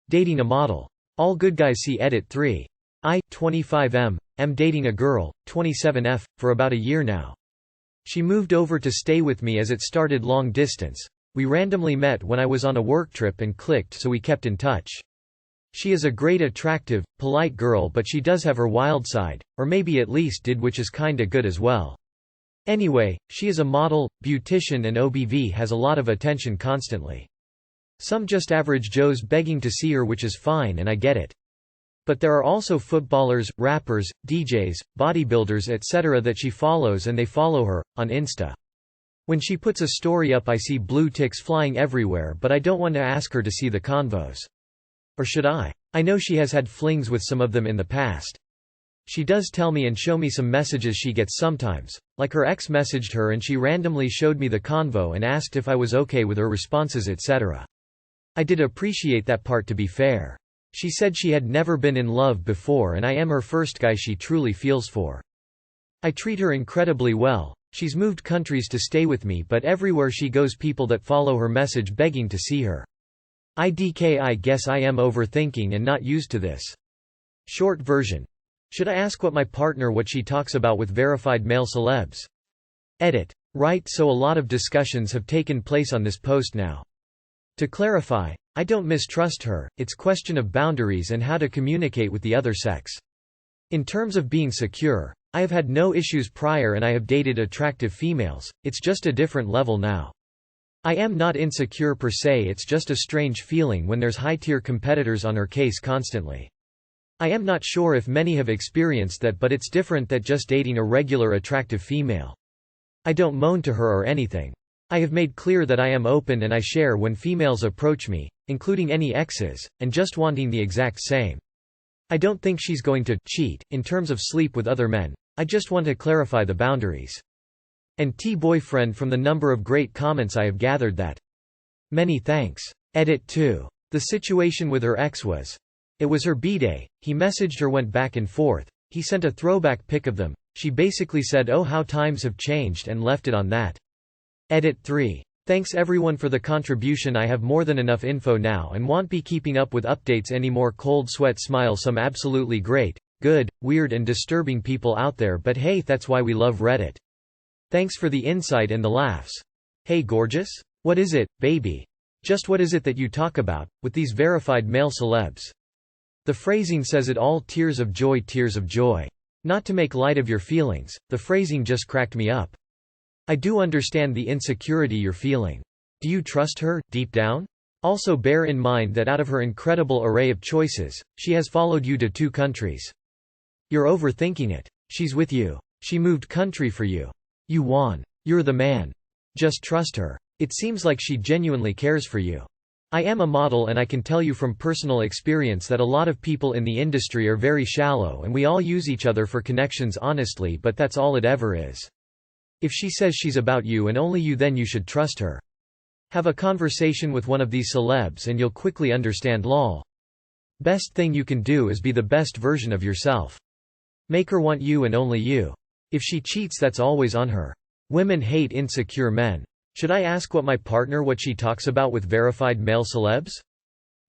Dating a model. All good guys see Edit 3. I, 25M, am dating a girl, 27F, for about a year now. She moved over to stay with me as it started long distance. We randomly met when I was on a work trip and clicked, so we kept in touch. She is a great, attractive, polite girl, but she does have her wild side, or maybe at least did, which is kinda good as well. Anyway, she is a model, beautician, and OBV has a lot of attention constantly. Some just average Joes begging to see her, which is fine, and I get it. But there are also footballers, rappers, DJs, bodybuilders etc. that she follows, and they follow her, on Insta. When she puts a story up I see blue ticks flying everywhere, but I don't want to ask her to see the convos. Or should I? I know she has had flings with some of them in the past. She does tell me and show me some messages she gets sometimes, like her ex messaged her and she randomly showed me the convo and asked if I was okay with her responses etc. I did appreciate that part, to be fair. She said she had never been in love before and I am her first guy she truly feels for. I treat her incredibly well. She's moved countries to stay with me, but everywhere she goes people that follow her message begging to see her. I guess I am overthinking and not used to this. Short version. Should I ask my partner what she talks about with verified male celebs? Edit. Right, so a lot of discussions have taken place on this post now. To clarify, I don't mistrust her, it's question of boundaries and how to communicate with the other sex. In terms of being secure, I have had no issues prior and I have dated attractive females, it's just a different level now. I am not insecure per se, it's just a strange feeling when there's high-tier competitors on her case constantly. I am not sure if many have experienced that, but it's different than just dating a regular attractive female. I don't moan to her or anything. I have made clear that I am open and I share when females approach me, including any exes, and just wanting the exact same. I don't think she's going to cheat in terms of sleep with other men. I just want to clarify the boundaries. And T-boyfriend, from the number of great comments I have gathered that. Many thanks. Edit 2. The situation with her ex was. It was her b-day, he messaged her, went back and forth, he sent a throwback pic of them, she basically said oh how times have changed and left it on that. Edit 3. Thanks everyone for the contribution, I have more than enough info now and won't be keeping up with updates anymore. Cold sweat smile. Some absolutely great, good, weird and disturbing people out there, but hey, that's why we love Reddit. Thanks for the insight and the laughs. Hey gorgeous? What is it, baby? Just what is it that you talk about, with these verified male celebs? The phrasing says it all, tears of joy, tears of joy. Not to make light of your feelings, the phrasing just cracked me up. I do understand the insecurity you're feeling. Do you trust her, deep down? Also bear in mind that out of her incredible array of choices, she has followed you to 2 countries. You're overthinking it. She's with you. She moved country for you. You won. You're the man. Just trust her. It seems like she genuinely cares for you. I am a model and I can tell you from personal experience that a lot of people in the industry are very shallow and we all use each other for connections honestly, but that's all it ever is. If she says she's about you and only you, then you should trust her. Have a conversation with one of these celebs and you'll quickly understand. Lol. Best thing you can do is be the best version of yourself. Make her want you and only you. If she cheats, that's always on her. Women hate insecure men. Should I ask my partner what she talks about with verified male celebs?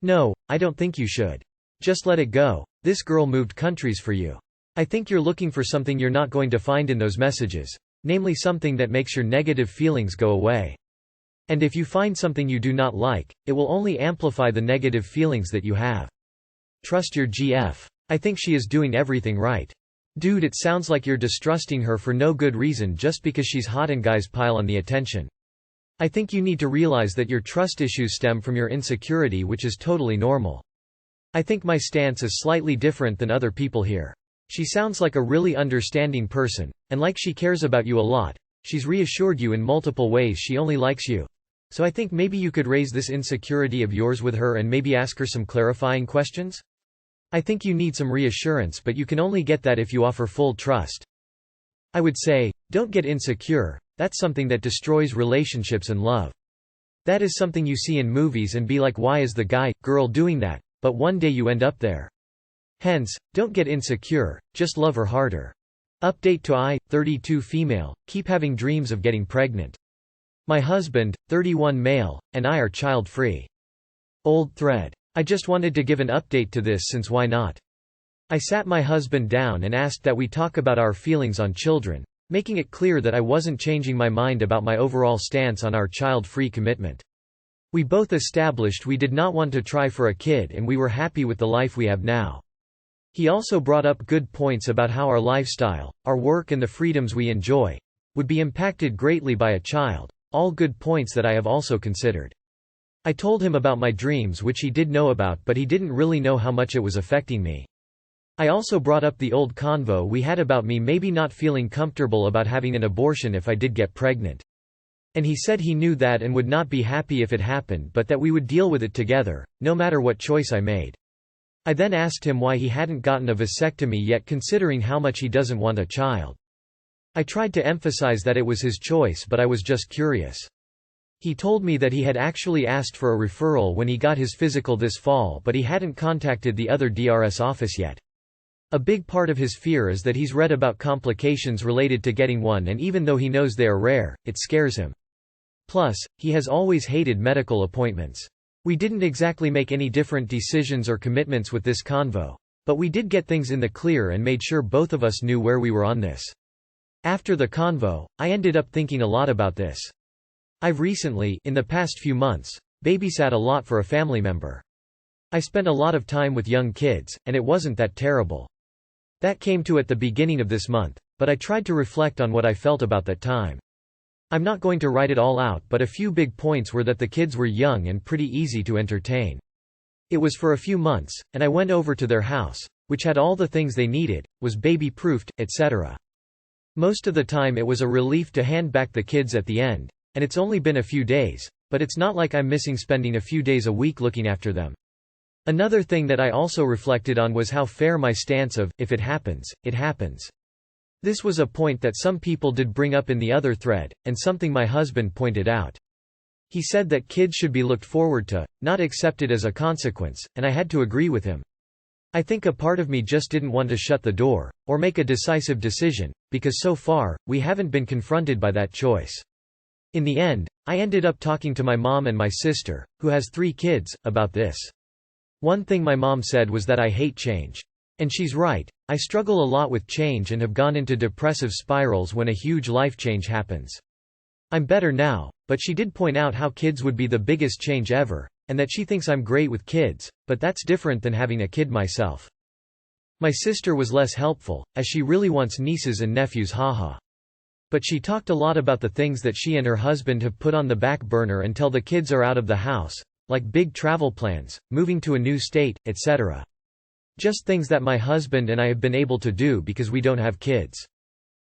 No, I don't think you should. Just let it go. This girl moved countries for you. I think you're looking for something you're not going to find in those messages. Namely something that makes your negative feelings go away. And if you find something you do not like, it will only amplify the negative feelings that you have. Trust your GF. I think she is doing everything right. Dude, it sounds like you're distrusting her for no good reason just because she's hot and guys pile on the attention. I think you need to realize that your trust issues stem from your insecurity, which is totally normal. I think my stance is slightly different than other people here. She sounds like a really understanding person, and like she cares about you a lot. She's reassured you in multiple ways she only likes you. So I think maybe you could raise this insecurity of yours with her and maybe ask her some clarifying questions? I think you need some reassurance, but you can only get that if you offer full trust. I would say, don't get insecure, that's something that destroys relationships and love. That is something you see in movies and be like, why is the guy, girl doing that? But one day you end up there. Hence, don't get insecure, just love her harder. Update to I, 32 female, keep having dreams of getting pregnant. My husband, 31 male, and I are child-free. Old thread. I just wanted to give an update to this since why not? I sat my husband down and asked that we talk about our feelings on children, making it clear that I wasn't changing my mind about my overall stance on our child-free commitment. We both established we did not want to try for a kid and we were happy with the life we have now. He also brought up good points about how our lifestyle, our work and the freedoms we enjoy, would be impacted greatly by a child, all good points that I have also considered. I told him about my dreams which he did know about but he didn't really know how much it was affecting me. I also brought up the old convo we had about me maybe not feeling comfortable about having an abortion if I did get pregnant. And he said he knew that and would not be happy if it happened but that we would deal with it together, no matter what choice I made. I then asked him why he hadn't gotten a vasectomy yet considering how much he doesn't want a child. I tried to emphasize that it was his choice but I was just curious. He told me that he had actually asked for a referral when he got his physical this fall but he hadn't contacted the other DRS office yet. A big part of his fear is that he's read about complications related to getting one and even though he knows they are rare, it scares him. Plus, he has always hated medical appointments. We didn't exactly make any different decisions or commitments with this convo, but we did get things in the clear and made sure both of us knew where we were on this. After the convo, I ended up thinking a lot about this. I've recently, in the past few months, babysat a lot for a family member. I spent a lot of time with young kids, and it wasn't that terrible. That came to at the beginning of this month, but I tried to reflect on what I felt about that time. I'm not going to write it all out but a few big points were that the kids were young and pretty easy to entertain. It was for a few months, and I went over to their house, which had all the things they needed, was baby-proofed, etc. Most of the time it was a relief to hand back the kids at the end, and it's only been a few days, but it's not like I'm missing spending a few days a week looking after them. Another thing that I also reflected on was how fair my stance of, if it happens, it happens. This was a point that some people did bring up in the other thread, and something my husband pointed out. He said that kids should be looked forward to, not accepted as a consequence, and I had to agree with him. I think a part of me just didn't want to shut the door, or make a decisive decision, because so far, we haven't been confronted by that choice. In the end, I ended up talking to my mom and my sister, who has 3 kids, about this. One thing my mom said was that I hate change. And she's right, I struggle a lot with change and have gone into depressive spirals when a huge life change happens. I'm better now, but she did point out how kids would be the biggest change ever, and that she thinks I'm great with kids, but that's different than having a kid myself. My sister was less helpful, as she really wants nieces and nephews haha. But she talked a lot about the things that she and her husband have put on the back burner until the kids are out of the house, like big travel plans, moving to a new state, etc. Just things that my husband and I have been able to do because we don't have kids.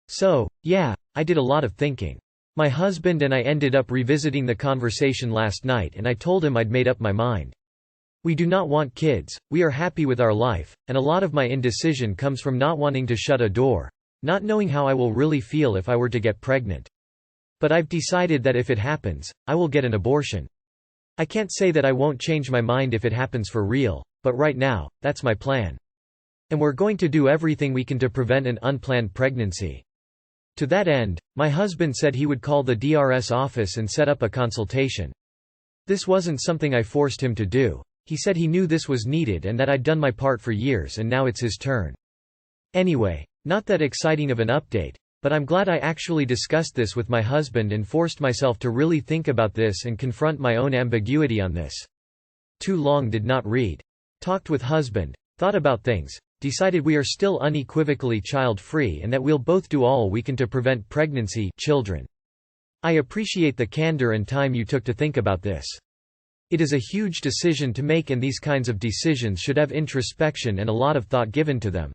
So, yeah, I did a lot of thinking. My husband and I ended up revisiting the conversation last night and I told him I'd made up my mind. We do not want kids, we are happy with our life, and a lot of my indecision comes from not wanting to shut a door, not knowing how I will really feel if I were to get pregnant. But I've decided that if it happens, I will get an abortion. I can't say that I won't change my mind if it happens for real, but right now, that's my plan. And we're going to do everything we can to prevent an unplanned pregnancy. To that end, my husband said he would call the DRS office and set up a consultation. This wasn't something I forced him to do. He said he knew this was needed and that I'd done my part for years and now it's his turn. Anyway, not that exciting of an update, but I'm glad I actually discussed this with my husband and forced myself to really think about this and confront my own ambiguity on this. Too long did not read. Talked with husband, thought about things, decided we are still unequivocally child-free and that we'll both do all we can to prevent pregnancy, children. I appreciate the candor and time you took to think about this. It is a huge decision to make and these kinds of decisions should have introspection and a lot of thought given to them.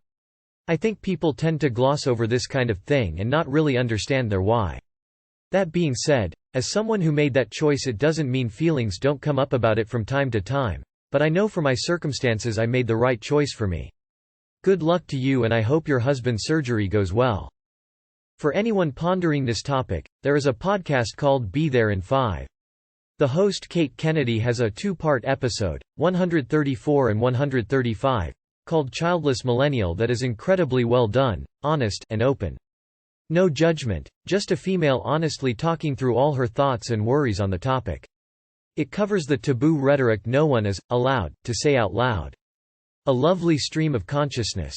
I think people tend to gloss over this kind of thing and not really understand their why. That being said, as someone who made that choice it doesn't mean feelings don't come up about it from time to time, but I know for my circumstances I made the right choice for me. Good luck to you and I hope your husband's surgery goes well. For anyone pondering this topic, there is a podcast called Be There in 5. The host Kate Kennedy has a 2-part episode, 134 and 135, called Childless Millennial that is incredibly well done, honest, and open. No judgment, just a female honestly talking through all her thoughts and worries on the topic. It covers the taboo rhetoric no one is allowed to say out loud. A lovely stream of consciousness.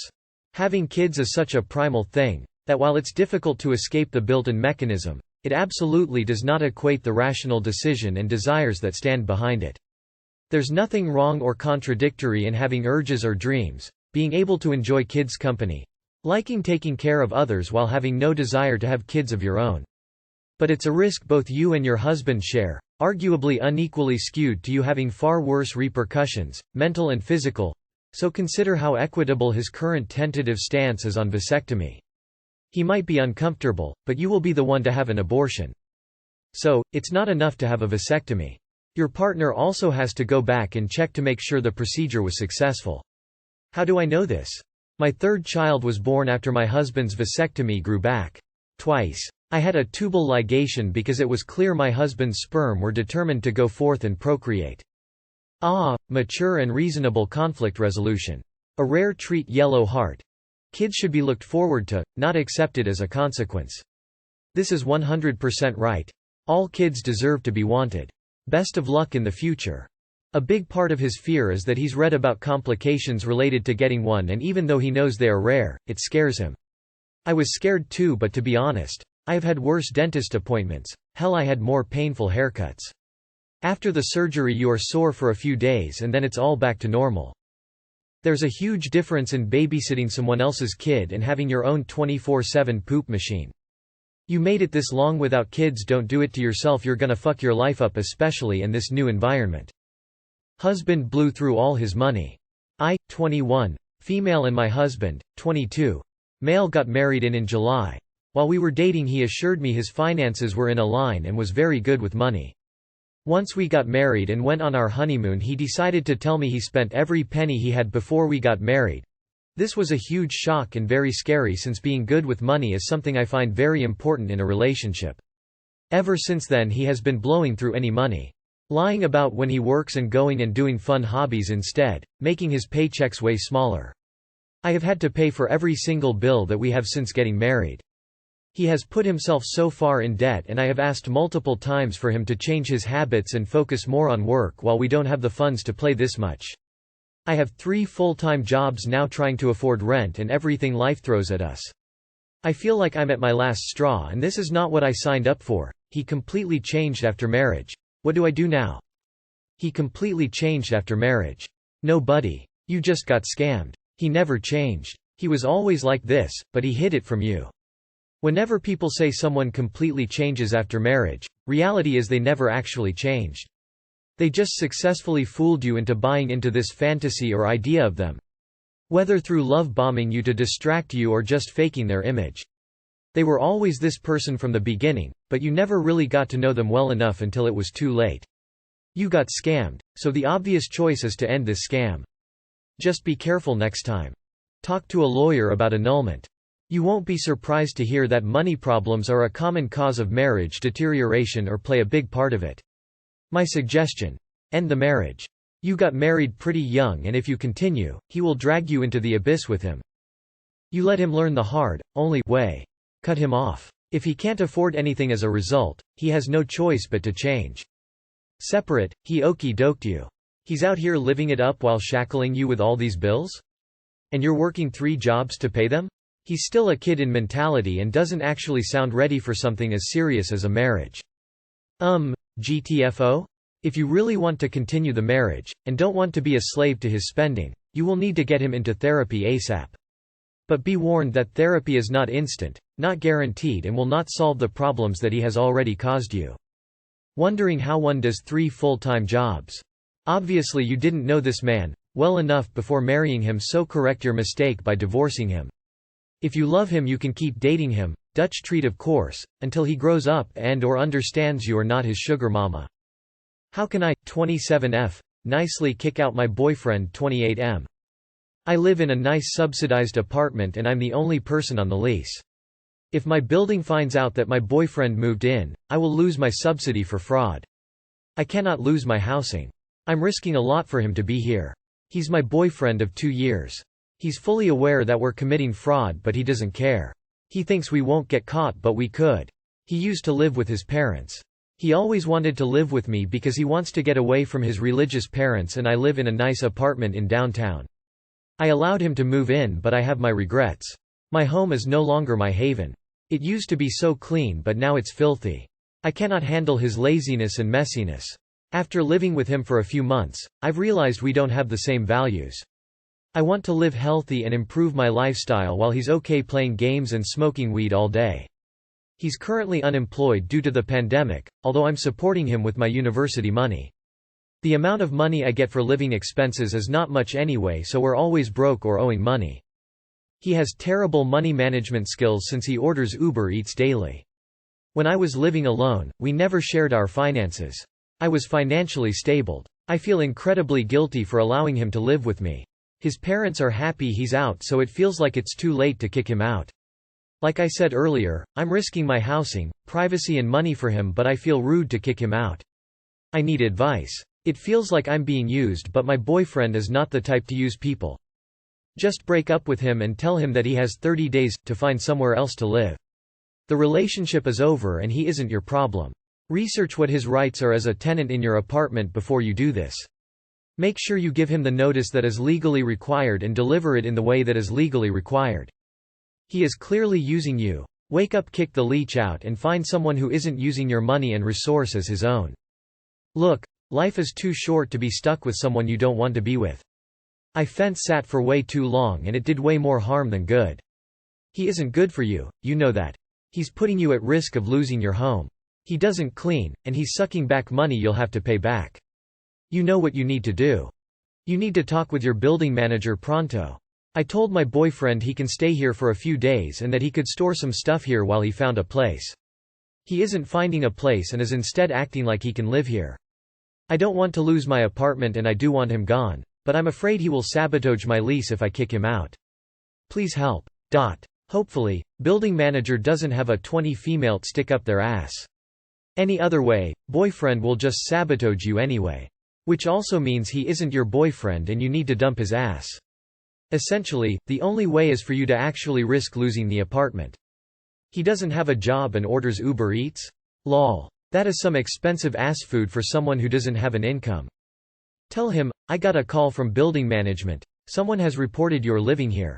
Having kids is such a primal thing that while it's difficult to escape the built-in mechanism, it absolutely does not equate the rational decision and desires that stand behind it. There's nothing wrong or contradictory in having urges or dreams, being able to enjoy kids' company, liking taking care of others while having no desire to have kids of your own. But it's a risk both you and your husband share, arguably unequally skewed to you having far worse repercussions, mental and physical, so consider how equitable his current tentative stance is on vasectomy. He might be uncomfortable, but you will be the one to have an abortion. So, it's not enough to have a vasectomy. Your partner also has to go back and check to make sure the procedure was successful. How do I know this? My third child was born after my husband's vasectomy grew back. Twice. I had a tubal ligation because it was clear my husband's sperm were determined to go forth and procreate. Mature and reasonable conflict resolution. A rare treat. Yellow heart. Kids should be looked forward to, not accepted as a consequence. This is 100% right. All kids deserve to be wanted. Best of luck in the future. A big part of his fear is that he's read about complications related to getting one, and even though he knows they are rare, it scares him. I was scared too, but to be honest, I have had worse dentist appointments. Hell, I had more painful haircuts. After the surgery you are sore for a few days and then it's all back to normal. There's a huge difference in babysitting someone else's kid and having your own 24/7 poop machine. You made it this long without kids, don't do it to yourself, you're gonna fuck your life up, especially in this new environment. Husband blew through all his money. I, 21, female, and my husband, 22, male, got married in July. While we were dating he assured me his finances were in a line and was very good with money. Once we got married and went on our honeymoon he decided to tell me he spent every penny he had before we got married. This was a huge shock and very scary, since being good with money is something I find very important in a relationship. Ever since then he has been blowing through any money. Lying about when he works and going and doing fun hobbies instead, making his paychecks way smaller. I have had to pay for every single bill that we have since getting married. He has put himself so far in debt, and I have asked multiple times for him to change his habits and focus more on work while we don't have the funds to play this much. I have 3 full-time jobs now, trying to afford rent and everything life throws at us. I feel like I'm at my last straw, and this is not what I signed up for. He completely changed after marriage. What do I do now? He completely changed after marriage. No, buddy. You just got scammed. He never changed. He was always like this, but he hid it from you. Whenever people say someone completely changes after marriage, reality is they never actually changed. They just successfully fooled you into buying into this fantasy or idea of them. Whether through love bombing you to distract you or just faking their image. They were always this person from the beginning, but you never really got to know them well enough until it was too late. You got scammed, so the obvious choice is to end this scam. Just be careful next time. Talk to a lawyer about annulment. You won't be surprised to hear that money problems are a common cause of marriage deterioration or play a big part of it. My suggestion: end the marriage. You got married pretty young, and if you continue, he will drag you into the abyss with him. You let him learn the hard, only way. Cut him off. If he can't afford anything as a result, he has no choice but to change. Separate, he okey-doked you. He's out here living it up while shackling you with all these bills? And you're working 3 jobs to pay them? He's still a kid in mentality and doesn't actually sound ready for something as serious as a marriage. GTFO? If you really want to continue the marriage, and don't want to be a slave to his spending, you will need to get him into therapy ASAP. But be warned that therapy is not instant, not guaranteed, and will not solve the problems that he has already caused you. Wondering how one does 3 full-time jobs. Obviously you didn't know this man well enough before marrying him, so correct your mistake by divorcing him. If you love him you can keep dating him, Dutch treat of course, until he grows up and or understands you are not his sugar mama. How can I, 27F, nicely kick out my boyfriend 28M? I live in a nice subsidized apartment and I'm the only person on the lease. If my building finds out that my boyfriend moved in, I will lose my subsidy for fraud. I cannot lose my housing. I'm risking a lot for him to be here. He's my boyfriend of 2 years. He's fully aware that we're committing fraud, but he doesn't care. He thinks we won't get caught, but we could. He used to live with his parents. He always wanted to live with me because he wants to get away from his religious parents and I live in a nice apartment in downtown. I allowed him to move in but I have my regrets. My home is no longer my haven. It used to be so clean but now it's filthy. I cannot handle his laziness and messiness. After living with him for a few months, I've realized we don't have the same values. I want to live healthy and improve my lifestyle while he's okay playing games and smoking weed all day. He's currently unemployed due to the pandemic, although I'm supporting him with my university money. The amount of money I get for living expenses is not much anyway, so we're always broke or owing money. He has terrible money management skills since he orders Uber Eats daily. When I was living alone, we never shared our finances. I was financially stable. I feel incredibly guilty for allowing him to live with me. His parents are happy he's out, so it feels like it's too late to kick him out. Like I said earlier, I'm risking my housing, privacy and money for him, but I feel rude to kick him out. I need advice. It feels like I'm being used, but my boyfriend is not the type to use people. Just break up with him and tell him that he has 30 days to find somewhere else to live. The relationship is over and he isn't your problem. Research what his rights are as a tenant in your apartment before you do this. Make sure you give him the notice that is legally required and deliver it in the way that is legally required. He is clearly using you. Wake up, kick the leech out and find someone who isn't using your money and resource as his own. Look, life is too short to be stuck with someone you don't want to be with. I fence-sat for way too long and it did way more harm than good. He isn't good for you, you know that. He's putting you at risk of losing your home. He doesn't clean, and he's sucking back money you'll have to pay back. You know what you need to do. You need to talk with your building manager pronto. I told my boyfriend he can stay here for a few days and that he could store some stuff here while he found a place. He isn't finding a place and is instead acting like he can live here. I don't want to lose my apartment and I do want him gone, but I'm afraid he will sabotage my lease if I kick him out. Please help. Hopefully, building manager doesn't have a 20 female stick up their ass. Any other way, boyfriend will just sabotage you anyway. Which also means he isn't your boyfriend and you need to dump his ass. Essentially, the only way is for you to actually risk losing the apartment. He doesn't have a job and orders Uber Eats? Lol. That is some expensive ass food for someone who doesn't have an income. Tell him, I got a call from building management. Someone has reported you're living here.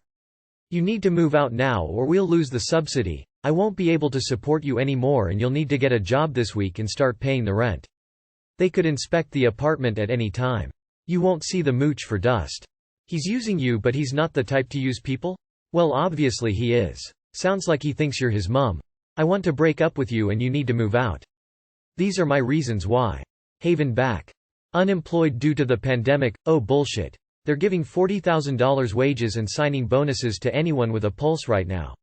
You need to move out now or we'll lose the subsidy. I won't be able to support you anymore and you'll need to get a job this week and start paying the rent. They could inspect the apartment at any time. You won't see the mooch for dust. He's using you, but he's not the type to use people? Well, obviously he is. Sounds like he thinks you're his mom. I want to break up with you and you need to move out. These are my reasons why. Haven back. Unemployed due to the pandemic, oh bullshit. They're giving $40,000 wages and signing bonuses to anyone with a pulse right now.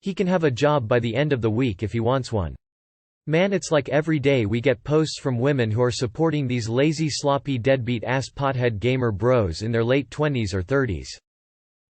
He can have a job by the end of the week if he wants one. Man, it's like every day we get posts from women who are supporting these lazy sloppy deadbeat ass pothead gamer bros in their late 20s or 30s.